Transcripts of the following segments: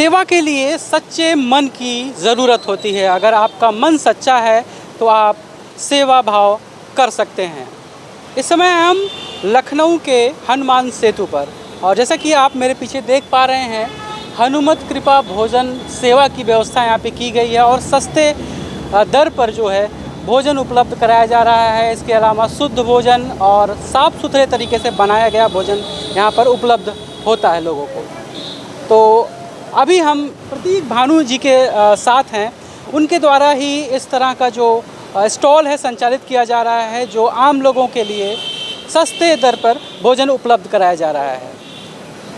सेवा के लिए सच्चे मन की ज़रूरत होती है। अगर आपका मन सच्चा है तो आप सेवा भाव कर सकते हैं। इस समय हम लखनऊ के हनुमान सेतु पर, और जैसा कि आप मेरे पीछे देख पा रहे हैं, हनुमत कृपा भोजन सेवा की व्यवस्था यहाँ पे की गई है और सस्ते दर पर जो है भोजन उपलब्ध कराया जा रहा है। इसके अलावा शुद्ध भोजन और साफ़ सुथरे तरीके से बनाया गया भोजन यहाँ पर उपलब्ध होता है लोगों को। तो अभी हम प्रतीक भानु जी के साथ हैं। उनके द्वारा ही इस तरह का जो स्टॉल है संचालित किया जा रहा है, जो आम लोगों के लिए सस्ते दर पर भोजन उपलब्ध कराया जा रहा है।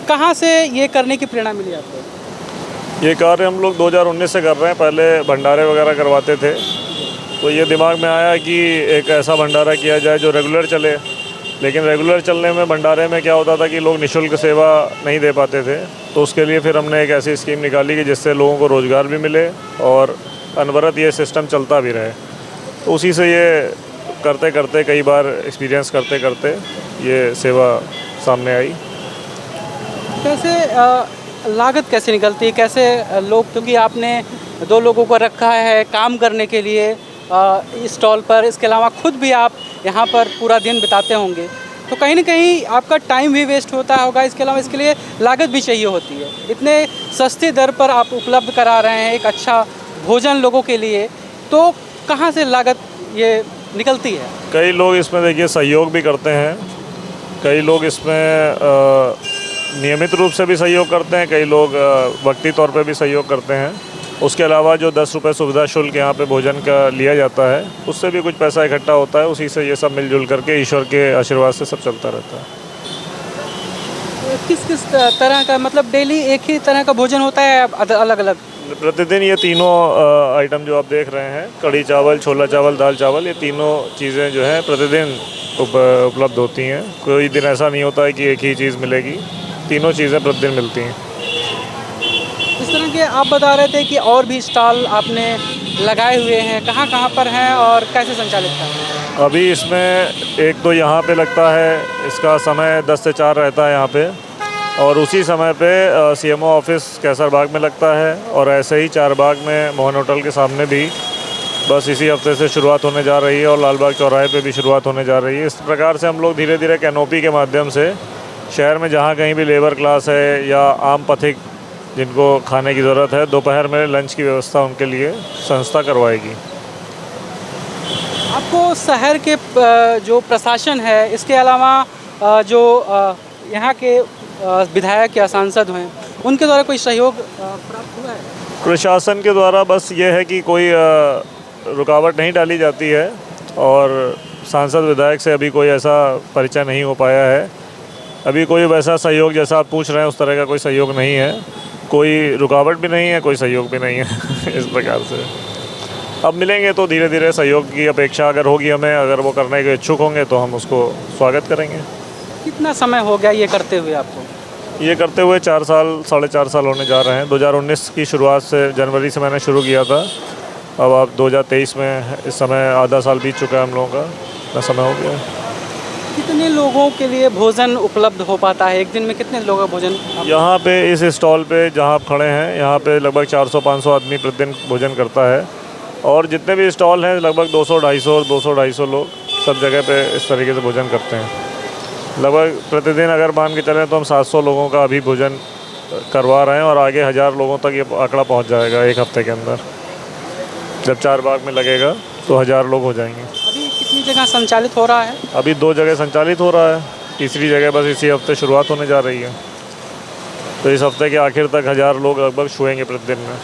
कहाँ से ये करने की प्रेरणा मिली आपको? ये कार्य हम लोग 2019 से कर रहे हैं। पहले भंडारे वगैरह करवाते थे, तो ये दिमाग में आया कि एक ऐसा भंडारा किया जाए जो रेगुलर चले। लेकिन रेगुलर चलने में भंडारे में क्या होता था कि लोग निःशुल्क सेवा नहीं दे पाते थे। तो उसके लिए फिर हमने एक ऐसी स्कीम निकाली कि जिससे लोगों को रोज़गार भी मिले और अनवरत ये सिस्टम चलता भी रहे। तो उसी से ये करते करते, कई बार एक्सपीरियंस करते करते ये सेवा सामने आई। कैसे लागत कैसे निकलती है, कैसे लोग, क्योंकि आपने 2 लोगों को रखा है काम करने के लिए स्टॉल पर, इसके अलावा खुद भी आप यहाँ पर पूरा दिन बिताते होंगे, तो कहीं ना कहीं आपका टाइम भी वेस्ट होता होगा। इसके अलावा इसके लिए लागत भी चाहिए होती है। इतने सस्ते दर पर आप उपलब्ध करा रहे हैं एक अच्छा भोजन लोगों के लिए, तो कहाँ से लागत ये निकलती है? कई लोग इसमें देखिए सहयोग भी करते हैं, कई लोग इसमें नियमित रूप से भी सहयोग करते हैं, कई लोग वक्ती तौर पे भी सहयोग करते हैं। उसके अलावा जो 10 रुपये सुविधा शुल्क यहाँ पे भोजन का लिया जाता है, उससे भी कुछ पैसा इकट्ठा होता है। उसी से ये सब मिलजुल करके ईश्वर के आशीर्वाद से सब चलता रहता है। किस किस तरह का, मतलब डेली एक ही तरह का भोजन होता है अलग अलग? प्रतिदिन ये तीनों आइटम जो आप देख रहे हैं, कढ़ी चावल, छोला चावल, दाल चावल, ये तीनों चीज़ें जो हैं प्रतिदिन उपलब्ध होती हैं। कोई दिन ऐसा नहीं होता है कि एक ही चीज़ मिलेगी, तीनों चीज़ें प्रतिदिन मिलती हैं। इस तरह के आप बता रहे थे कि और भी स्टॉल आपने लगाए हुए हैं, कहाँ कहाँ पर हैं और कैसे संचालित हैं? अभी इसमें एक तो यहाँ पे लगता है, इसका समय 10 से 4 रहता है यहाँ पे, और उसी समय पे सीएमओ ऑफिस कैसरबाग में लगता है, और ऐसे ही चारबाग में मोहन होटल के सामने भी बस इसी हफ्ते से शुरुआत होने जा रही है, और लालबाग चौराहे पे भी शुरुआत होने जा रही है। इस प्रकार से हम लोग धीरे धीरे कैनोपी के माध्यम से शहर में जहाँ कहीं भी लेबर क्लास है या आम पथिक जिनको खाने की ज़रूरत है, दोपहर में लंच की व्यवस्था उनके लिए संस्था करवाएगी। आपको शहर के जो प्रशासन है, इसके अलावा जो यहाँ के विधायक या सांसद हैं, उनके द्वारा कोई सहयोग प्राप्त हुआ है? प्रशासन के द्वारा बस ये है कि कोई रुकावट नहीं डाली जाती है, और सांसद विधायक से अभी कोई ऐसा परिचय नहीं हो पाया है। अभी कोई वैसा सहयोग जैसा आप पूछ रहे हैं उस तरह का कोई सहयोग नहीं है, कोई रुकावट भी नहीं है, कोई सहयोग भी नहीं है। इस प्रकार से अब मिलेंगे तो धीरे धीरे सहयोग की अपेक्षा अगर होगी हमें, अगर वो करने के इच्छुक होंगे तो हम उसको स्वागत करेंगे। कितना समय हो गया ये करते हुए आपको? ये करते हुए 4 साल, 4.5 साल होने जा रहे हैं। 2019 की शुरुआत से, जनवरी से मैंने शुरू किया था। अब आप 2023 में, इस समय आधा साल बीत चुका है हम लोगों का, इतना समय हो गया। कितने लोगों के लिए भोजन उपलब्ध हो पाता है? एक दिन में कितने लोगों का भोजन? यहाँ पे इस स्टॉल पे जहाँ आप खड़े हैं, यहाँ पे लगभग 400-500 आदमी प्रतिदिन भोजन करता है, और जितने भी स्टॉल हैं लगभग 200-250 लोग सब जगह पे इस तरीके से भोजन करते हैं। लगभग प्रतिदिन अगर मान के चलें तो हम 700 लोगों का अभी भोजन करवा रहे हैं, और आगे 1000 लोगों तक ये आंकड़ा पहुँच जाएगा एक हफ्ते के अंदर। जब चारबाग में लगेगा तो 1000 लोग हो जाएंगे। अभी कितनी जगह संचालित हो रहा है? अभी 2 जगह संचालित हो रहा है, तीसरी जगह बस इसी हफ्ते शुरुआत होने जा रही है। तो इस हफ्ते के आखिर तक 1000 लोग लगभग छुएंगे प्रतिदिन में।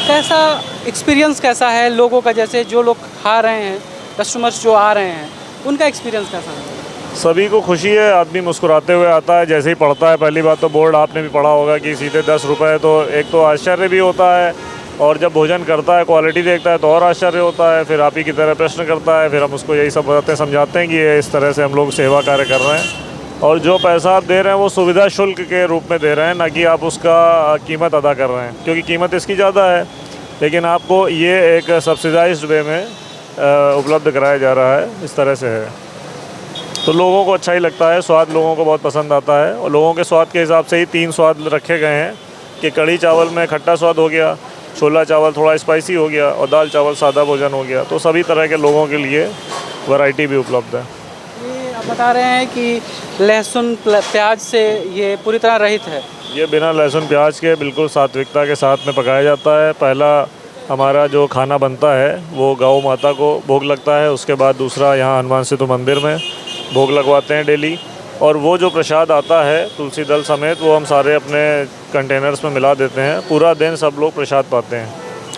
कैसा एक्सपीरियंस कैसा है लोगों का? जैसे जो लोग खा रहे हैं, कस्टमर्स जो आ रहे हैं, उनका एक्सपीरियंस कैसा है? सभी को खुशी है, आदमी मुस्कुराते हुए आता है जैसे ही पढ़ता है। पहली बात तो बोर्ड आपने भी पढ़ा होगा कि सीधे 10 रुपये, तो एक तो आश्चर्य भी होता है, और जब भोजन करता है, क्वालिटी देखता है तो और आश्चर्य होता है। फिर आप ही की तरह प्रश्न करता है, फिर हम उसको यही सब बताते हैं, समझाते हैं कि ये इस तरह से हम लोग सेवा कार्य कर रहे हैं, और जो पैसा आप दे रहे हैं वो सुविधा शुल्क के रूप में दे रहे हैं, ना कि आप उसका कीमत अदा कर रहे हैं, क्योंकि कीमत इसकी ज़्यादा है, लेकिन आपको ये एक सब्सिडाइज्ड वे में उपलब्ध कराया जा रहा है। इस तरह से है तो लोगों को अच्छा ही लगता है, स्वाद लोगों को बहुत पसंद आता है, और लोगों के स्वाद के हिसाब से ही 3 स्वाद रखे गए हैं। कि कढ़ी चावल में खट्टा स्वाद हो गया, छोला चावल थोड़ा स्पाइसी हो गया और दाल चावल सादा भोजन हो गया। तो सभी तरह के लोगों के लिए वैरायटी भी उपलब्ध है। ये आप बता रहे हैं कि लहसुन प्याज से ये पूरी तरह रहित है। ये बिना लहसुन प्याज के बिल्कुल सात्विकता के साथ में पकाया जाता है। पहला हमारा जो खाना बनता है वो गौ माता को भोग लगता है, उसके बाद दूसरा यहाँ हनुमान सेतु मंदिर में भोग लगवाते हैं डेली। और वो जो प्रसाद आता है तुलसी दल समेत, वो हम सारे अपने कंटेनर्स में मिला देते हैं। पूरा दिन सब लोग प्रसाद पाते हैं,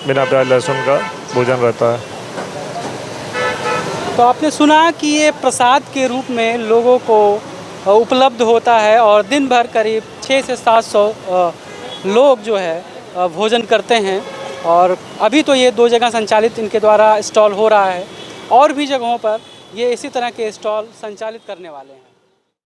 बिना प्याज लहसुन का भोजन रहता है। तो आपने सुना कि ये प्रसाद के रूप में लोगों को उपलब्ध होता है और दिन भर करीब 600 से 700 लोग जो है भोजन करते हैं। और अभी तो ये 2 जगह संचालित इनके द्वारा स्टॉल हो रहा है, और भी जगहों पर ये इसी तरह के स्टॉल संचालित करने वाले हैं।